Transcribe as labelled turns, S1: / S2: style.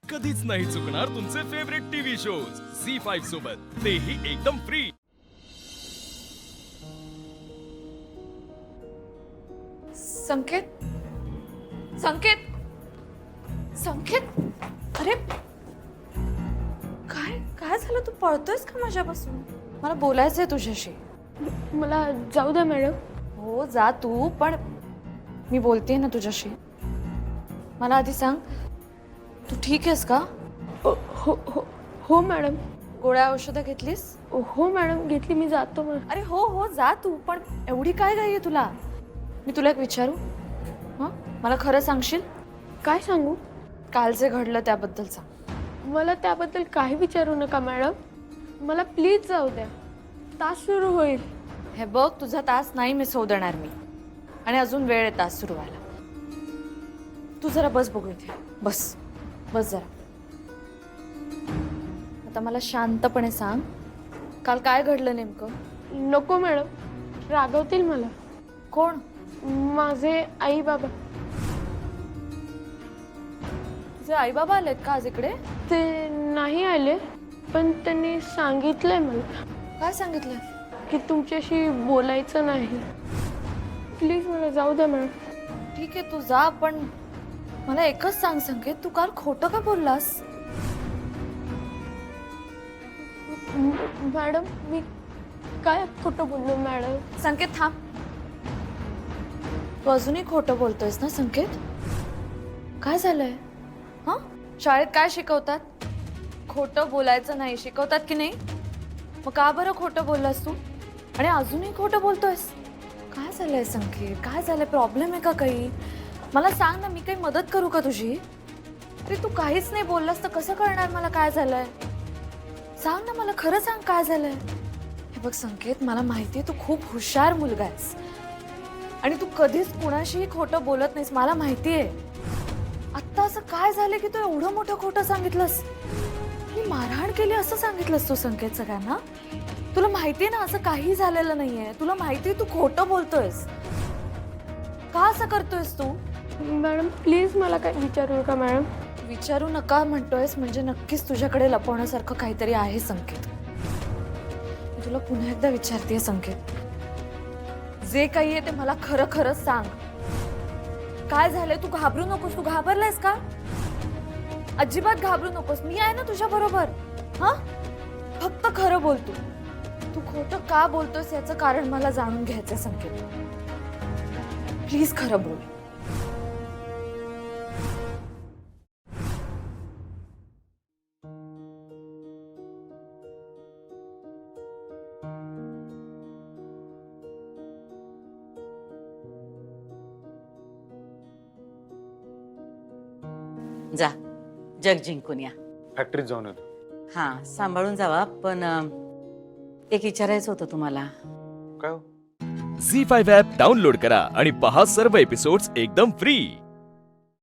S1: कधीच नाही चुकणार तुमचे फेवरेट टीव्ही शोज झी5 सोबत, तेही एकदम फ्री।
S2: संकेत, संकेत, संकेत, अरे काय काय झालं? तू पळतोयस का माझ्यापासून? मला बोलायचंय तुझ्याशी।
S3: मला जाऊ द्या मॅडम।
S2: हो जा तू, पण मी बोलतेय ना तुझ्याशी। मला आधी सांग, तू ठीक आहेस का?
S3: हो हो हो मॅडम।
S2: गोळ्या औषधं घेतलीस?
S3: हो मॅडम घेतली, मी जातो मग।
S2: अरे हो हो जा तू, पण एवढी काय घाई आहे तुला? मी तुला एक विचारू? हां, मला खरं सांगशील?
S3: काय सांगू?
S2: काल जे घडलं त्याबद्दल सांग।
S3: मला त्याबद्दल काही विचारू नका मॅडम, मला प्लीज जाऊ द्या, तास सुरू होईल।
S2: हे बघ, तुझा तास नाही मिस होऊ देणार मी, आणि अजून वेळ आहे तास सुरू व्हायला। तू जरा बस, बघू इथे बस, बस जरा। आता मला शांतपणे सांग, काल काय घडलं नेमकं?
S3: नको मॅडम, रागवतील मला।
S2: कोण?
S3: माझे आई बाबा।
S2: तुझे आई बाबा आलेत का आज इकडे?
S3: ते नाही आले, पण त्यांनी सांगितलंय मला।
S2: काय सांगितलं?
S3: की तुमच्याशी बोलायचं नाही। प्लीज मला जाऊ द्या मॅडम।
S2: ठीक आहे तू जा, पण मला एकच सांग संकेत, तू काल खोटं का बोललास?
S3: मॅडम मी काय खोटं बोललो मॅडम?
S2: संकेत थांब, तू अजूनही खोटं बोलतोयस ना संकेत? काय झालंय? हां, शाळेत काय शिकवतात? खोटं बोलायचं नाही शिकवतात की नाही? मग का बरं खोटं बोललास तू आणि अजूनही खोटं बोलतोयस? काय झालंय संकेत? काय झालंय? प्रॉब्लेम आहे का काही? मला सांग ना, मी काही मदत करू का तुझी? अरे तू काहीच नाही बोललास तर कसं कळणार मला काय झालंय? सांग ना, मला खरं सांग काय झालंय? हे बघ संकेत, मला माहिती आहे तू खूप हुशार मुलगा आहेस आणि तू कधीच कुणाशीही खोटं बोलत नाहीस, मला माहिती आहे। आत्ता असं काय झालं की तू एवढं मोठं खोटं सांगितलंस? मी मारहाण केली असं सांगितलंस तू संकेत सगळ्यांना? तुला माहिती आहे ना असं काही झालेलं नाहीये, तुला माहिती आहे तू खोटं बोलतोयस। का असं करतोयस तू?
S3: मॅडम प्लीज मला काय विचारू नका मॅडम।
S2: विचारू नका म्हणतोयस म्हणजे नक्कीच तुझ्याकडे लपवण्यासारखं काहीतरी आहे संकेत। मी तुला पुन्हा एकदा विचारतेय संकेत, जे काही आहे ते मला खरं खरं सांग। काय झालंय? तू घाबरू नकोस, तू घाबरलायस का? अजिबात घाबरू नकोस, मी आहे ना तुझ्या बरोबर। हा, फक्त खरं बोल तू। तू खोटं का बोलतोस याचं कारण मला जाणून घ्यायचंय संकेत, प्लीज खरं बोल।
S4: जा, जग जिंकून या।
S5: फॅक्टरीत जाऊन येतो।
S4: हां, सांभाळून जावा, पण एक विचारायचं होतं तुम्हाला।
S5: काय हो?
S1: झी5 ॲप डाउनलोड करा आणि पहा सर्व एपिसोड्स एकदम फ्री।